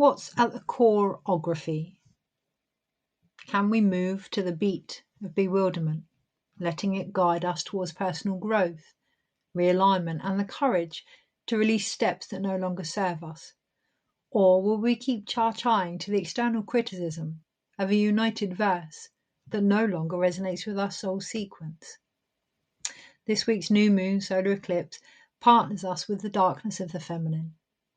What's at the core-ography? Can we move to the beat of bewilderment, letting it guide us towards personal growth, realignment, and the courage to release steps that no longer serve us? Or will we keep cha-chaing to the external criticism of a united verse that no longer resonates with our soul sequence? This week's new moon solar eclipse partners us with the darkness of the feminine,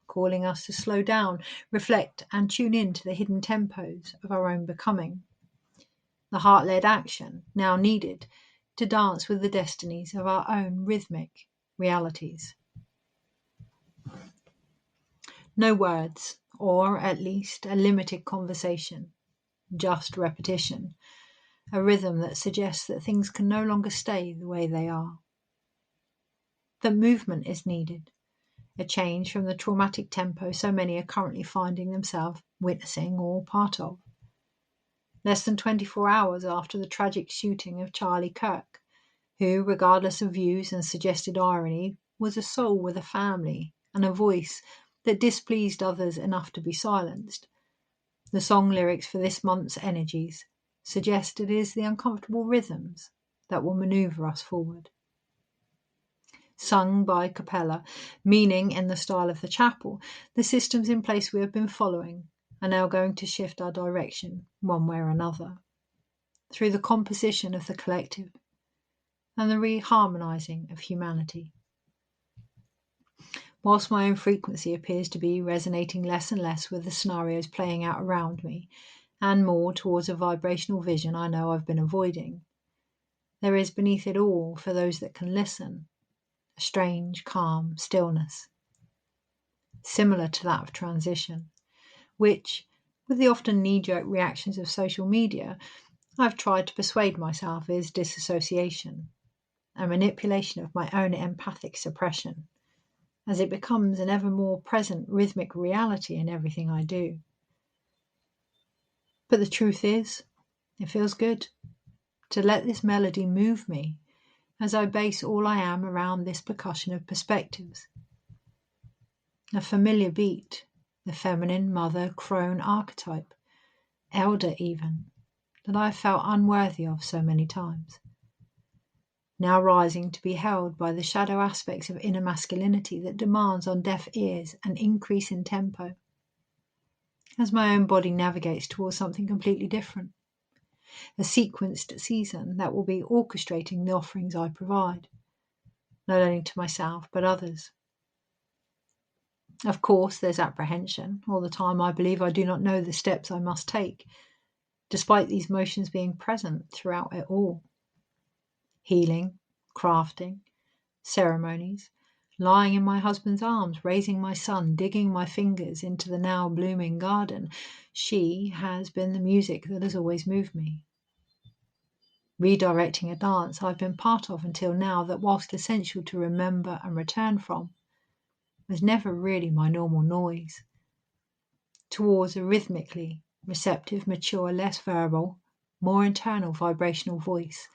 calling us to slow down, reflect, and tune in to the hidden tempos of our own becoming. The heart-led action now needed to dance with the destinies of our own rhythmic realities. No words, or at least a limited conversation, just repetition, a rhythm that suggests that things can no longer stay the way they are. That movement is needed, a change from the traumatic tempo so many are currently finding themselves witnessing or part of. Less than 24 hours after the tragic shooting of Charlie Kirk, who, regardless of views and suggested irony, was a soul with a family and a voice that displeased others enough to be silenced, the song lyrics for this month's energies suggest it is the uncomfortable rhythms that will maneuver us forward. Sung by cappella, meaning in the style of the chapel, the systems in place we have been following are now going to shift our direction one way or another, through the composition of the collective and the reharmonizing of humanity. Whilst my own frequency appears to be resonating less and less with the scenarios playing out around me, and more towards a vibrational vision I know I've been avoiding, there is beneath it all, for those that can listen, a strange, calm stillness, similar to that of transition, which, with the often knee-jerk reactions of social media, I've tried to persuade myself is disassociation, a manipulation of my own empathic suppression, as it becomes an ever more present rhythmic reality in everything I do. But the truth is, it feels good to let this melody move me as I base all I am around this percussion of perspectives. A familiar beat, the feminine mother crone archetype, elder even, that I have felt unworthy of so many times, now rising to be held by the shadow aspects of inner masculinity that demands on deaf ears an increase in tempo, as my own body navigates towards something completely different, a sequenced season that will be orchestrating the offerings I provide, not only to myself but others. Of course, there's apprehension. All the time I believe I do not know the steps I must take, despite these motions being present throughout it all. Healing, crafting, ceremonies, lying in my husband's arms, raising my son, digging my fingers into the now blooming garden. She has been the music that has always moved me. Redirecting a dance I've been part of until now that, whilst essential to remember and return from, was never really my normal noise, towards a rhythmically receptive, mature, less verbal, more internal vibrational voice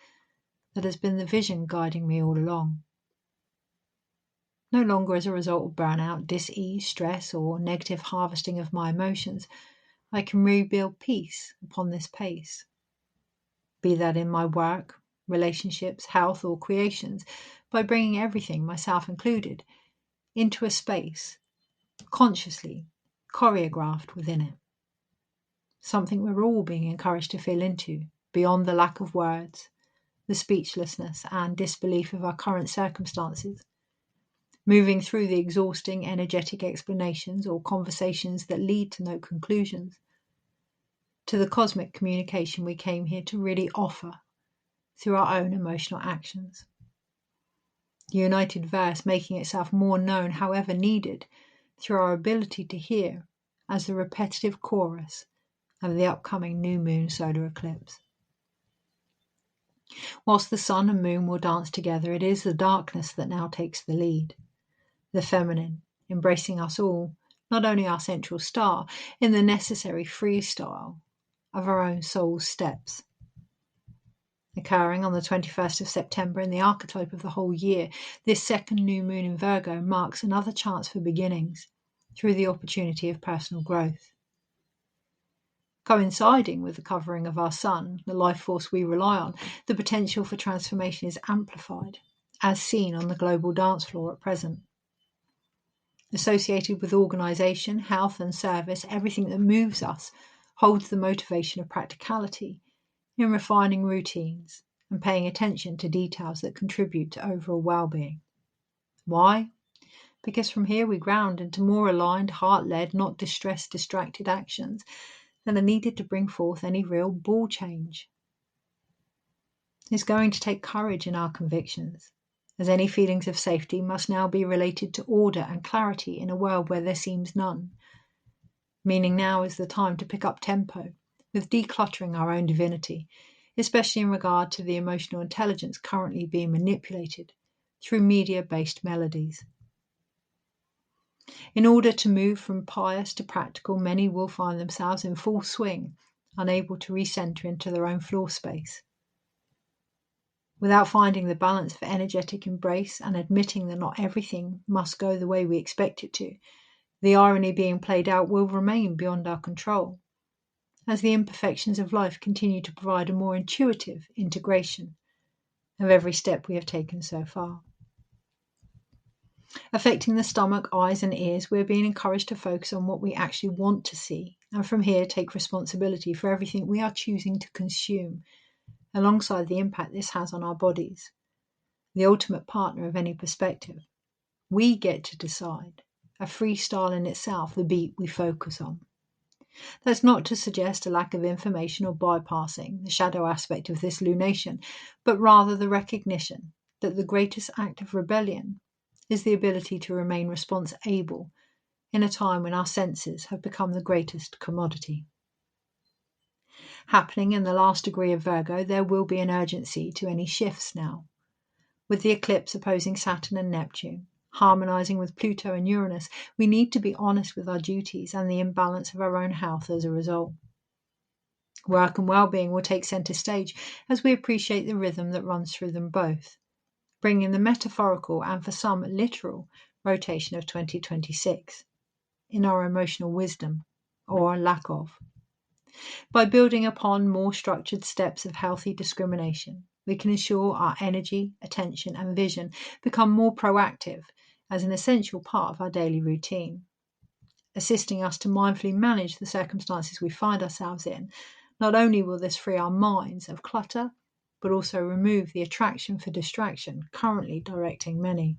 that has been the vision guiding me all along. No longer as a result of burnout, dis-ease, stress, or negative harvesting of my emotions, I can rebuild peace upon this pace. Be that in my work, relationships, health, or creations, by bringing everything, myself included, into a space, consciously choreographed within it. Something we're all being encouraged to feel into, beyond the lack of words, the speechlessness and disbelief of our current circumstances, moving through the exhausting energetic explanations or conversations that lead to no conclusions, to the cosmic communication we came here to really offer through our own emotional actions. The united verse making itself more known, however needed, through our ability to hear as the repetitive chorus of the upcoming new moon solar eclipse. Whilst the sun and moon will dance together, it is the darkness that now takes the lead, the feminine, embracing us all, not only our central star, in the necessary freestyle of our own soul's steps. Occurring on the 21st of September in the archetype of the whole year, this second new moon in Virgo marks another chance for beginnings through the opportunity of personal growth. Coinciding with the covering of our sun, the life force we rely on, the potential for transformation is amplified, as seen on the global dance floor at present. Associated with organisation, health and service, everything that moves us holds the motivation of practicality in refining routines and paying attention to details that contribute to overall well-being. Why? Because from here we ground into more aligned, heart-led, not distressed, distracted actions that are needed to bring forth any real ball change. It's going to take courage in our convictions, as any feelings of safety must now be related to order and clarity in a world where there seems none. Meaning now is the time to pick up tempo with decluttering our own divinity, especially in regard to the emotional intelligence currently being manipulated through media-based melodies. In order to move from pious to practical, many will find themselves in full swing, unable to recenter into their own floor space. Without finding the balance for energetic embrace and admitting that not everything must go the way we expect it to, the irony being played out will remain beyond our control, as the imperfections of life continue to provide a more intuitive integration of every step we have taken so far. Affecting the stomach, eyes and ears, we're being encouraged to focus on what we actually want to see, and from here take responsibility for everything we are choosing to consume, alongside the impact this has on our bodies. The ultimate partner of any perspective. We get to decide, a freestyle in itself, the beat we focus on. That's not to suggest a lack of information or bypassing the shadow aspect of this lunation, but rather the recognition that the greatest act of rebellion is the ability to remain response-able in a time when our senses have become the greatest commodity. Happening in the last degree of Virgo, there will be an urgency to any shifts now. With the eclipse opposing Saturn and Neptune, harmonizing with Pluto and Uranus, we need to be honest with our duties and the imbalance of our own health as a result. Work and well-being will take centre stage as we appreciate the rhythm that runs through them both, bringing the metaphorical and for some literal rotation of 2026 in our emotional wisdom, or lack of. By building upon more structured steps of healthy discrimination, we can ensure our energy, attention and vision become more proactive as an essential part of our daily routine, assisting us to mindfully manage the circumstances we find ourselves in. Not only will this free our minds of clutter, but also remove the attraction for distraction currently directing many.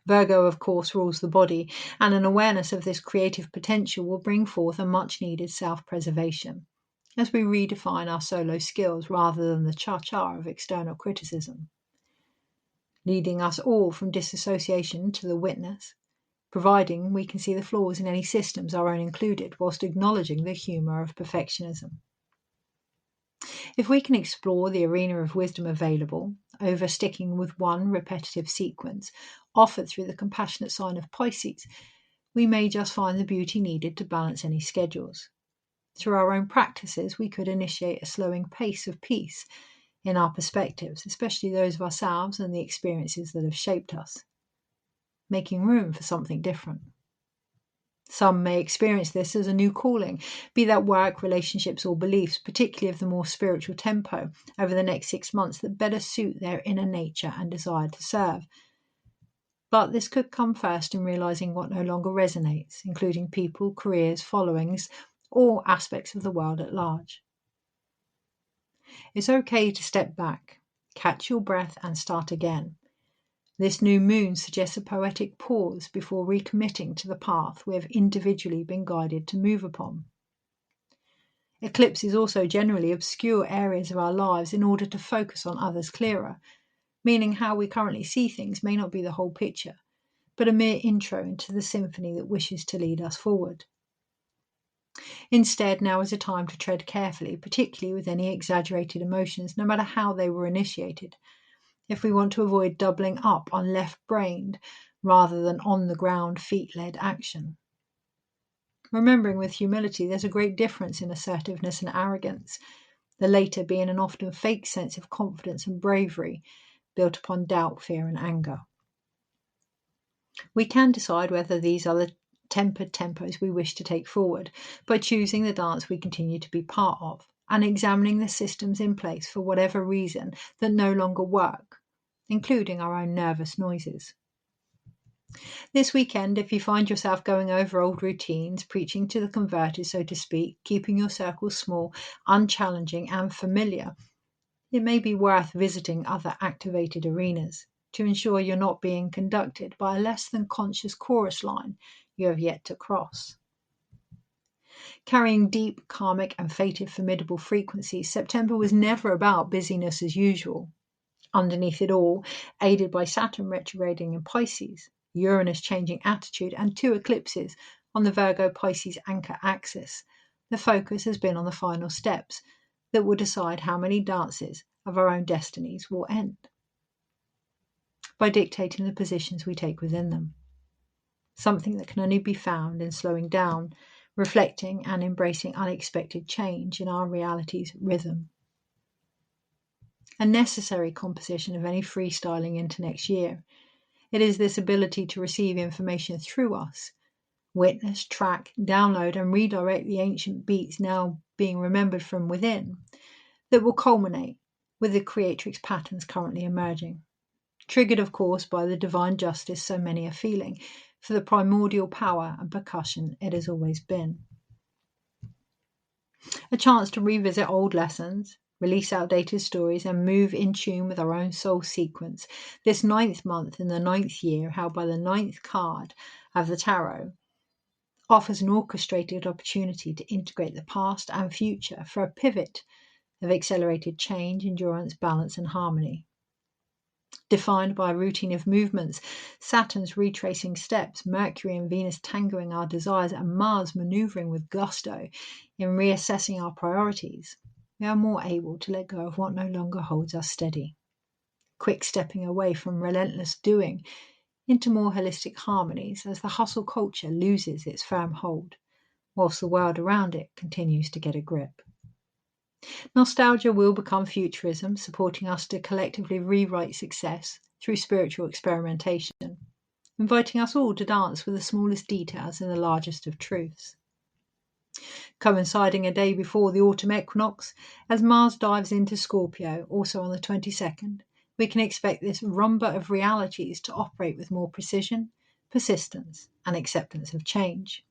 Virgo, of course, rules the body, and an awareness of this creative potential will bring forth a much-needed self-preservation as we redefine our solo skills rather than the cha-cha of external criticism, leading us all from disassociation to the witness, providing we can see the flaws in any systems, our own included, whilst acknowledging the humour of perfectionism. If we can explore the arena of wisdom available over sticking with one repetitive sequence offered through the compassionate sign of Pisces, we may just find the beauty needed to balance any schedules. Through our own practices, we could initiate a slowing pace of peace in our perspectives, especially those of ourselves and the experiences that have shaped us, making room for something different. Some may experience this as a new calling, be that work, relationships or beliefs, particularly of the more spiritual tempo, over the next 6 months that better suit their inner nature and desire to serve. But this could come first in realising what no longer resonates, including people, careers, followings, or aspects of the world at large. It's okay to step back, catch your breath and start again. This new moon suggests a poetic pause before recommitting to the path we have individually been guided to move upon. Eclipses also generally obscure areas of our lives in order to focus on others clearer, meaning how we currently see things may not be the whole picture, but a mere intro into the symphony that wishes to lead us forward. Instead, now is a time to tread carefully, particularly with any exaggerated emotions, no matter how they were initiated, if we want to avoid doubling up on left-brained rather than on-the-ground, feet-led action. Remembering with humility there's a great difference in assertiveness and arrogance, the later being an often fake sense of confidence and bravery built upon doubt, fear and anger. We can decide whether these are the tempered tempos we wish to take forward by choosing the dance we continue to be part of and examining the systems in place for whatever reason that no longer work, including our own nervous noises. This weekend, if you find yourself going over old routines, preaching to the converted, so to speak, keeping your circles small, unchallenging and familiar, it may be worth visiting other activated arenas to ensure you're not being conducted by a less than conscious chorus line you have yet to cross. Carrying deep, karmic and fated formidable frequencies, September was never about busyness as usual. Underneath it all, aided by Saturn retrograding in Pisces, Uranus changing attitude, and 2 eclipses on the Virgo-Pisces anchor axis, the focus has been on the final steps that will decide how many dances of our own destinies will end, by dictating the positions we take within them. Something that can only be found in slowing down, reflecting and embracing unexpected change in our reality's rhythm. A necessary composition of any freestyling into next year. It is this ability to receive information through us, witness, track, download and redirect the ancient beats now being remembered from within, that will culminate with the creatrix patterns currently emerging. Triggered, of course, by the divine justice so many are feeling for the primordial power and percussion it has always been. A chance to revisit old lessons, release outdated stories, and move in tune with our own soul sequence. This 9th month in the 9th year, held by the 9th card of the tarot, offers an orchestrated opportunity to integrate the past and future for a pivot of accelerated change, endurance, balance, and harmony. Defined by a routine of movements, Saturn's retracing steps, Mercury and Venus tangoing our desires, and Mars maneuvering with gusto in reassessing our priorities, we are more able to let go of what no longer holds us steady. Quick stepping away from relentless doing into more holistic harmonies as the hustle culture loses its firm hold, whilst the world around it continues to get a grip. Nostalgia will become futurism, supporting us to collectively rewrite success through spiritual experimentation, inviting us all to dance with the smallest details and the largest of truths. Coinciding a day before the autumn equinox, as Mars dives into Scorpio, also on the 22nd, we can expect this rumba of realities to operate with more precision, persistence, and acceptance of change.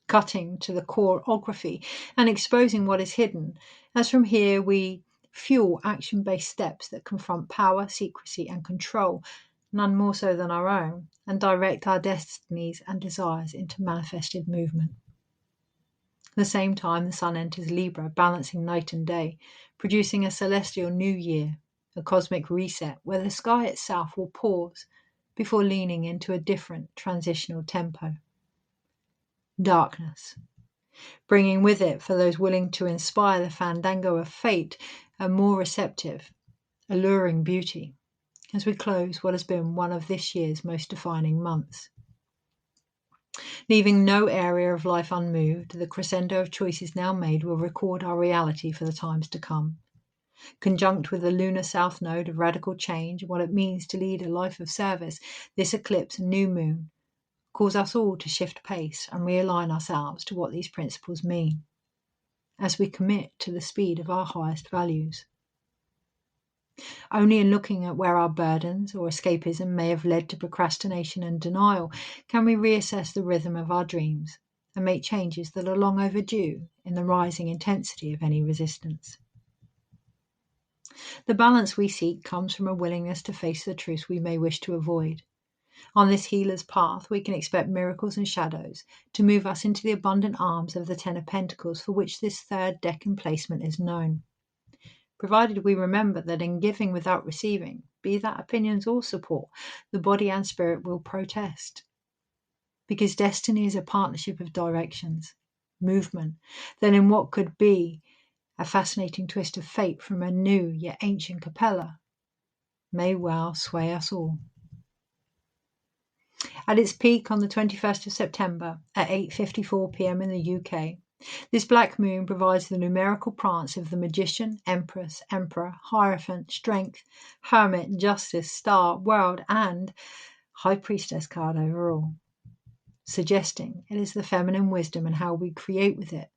Cutting to the core-ography and exposing what is hidden, as from here we fuel action-based steps that confront power, secrecy, and control, none more so than our own, and direct our destinies and desires into manifested movement. At the same time, the sun enters Libra, balancing night and day, producing a celestial new year, a cosmic reset where the sky itself will pause before leaning into a different transitional tempo. Darkness, bringing with it, for those willing to inspire the fandango of fate, a more receptive, alluring beauty, as we close what has been one of this year's most defining months. Leaving no area of life unmoved, the crescendo of choices now made will record our reality for the times to come. Conjunct with the lunar south node of radical change and what it means to lead a life of service, this eclipse and new moon cause us all to shift pace and realign ourselves to what these principles mean, as we commit to the speed of our highest values. Only in looking at where our burdens or escapism may have led to procrastination and denial can we reassess the rhythm of our dreams and make changes that are long overdue in the rising intensity of any resistance. The balance we seek comes from a willingness to face the truths we may wish to avoid. On this healer's path, we can expect miracles and shadows to move us into the abundant arms of the Ten of Pentacles, for which this third decan placement is known. Provided we remember that in giving without receiving, be that opinions or support, the body and spirit will protest. Because destiny is a partnership of directions, movement, then in what could be a fascinating twist of fate from a new yet ancient capella may well sway us all. At its peak on the 21st of September at 8:54 p.m. in the UK, this black moon provides the numerical prance of the Magician, Empress, Emperor, Hierophant, Strength, Hermit, Justice, Star, World, and High Priestess card overall. suggesting it is the feminine wisdom and how we create with it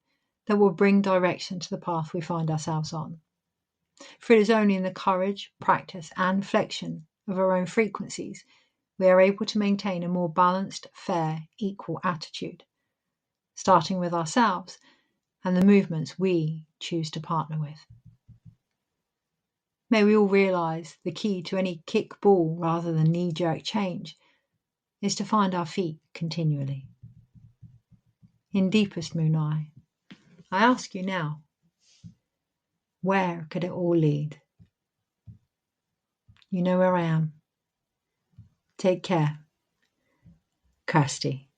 that will bring direction to the path we find ourselves on. For it is only in the courage, practice, and flexion of our own frequencies we are able to maintain a more balanced, fair, equal attitude, starting with ourselves and the movements we choose to partner with. May we all realize the key to any kickball rather than knee-jerk change is to find our feet continually. In deepest munay, I ask you now, where could it all lead? You know where I am. Take care. Kirsty.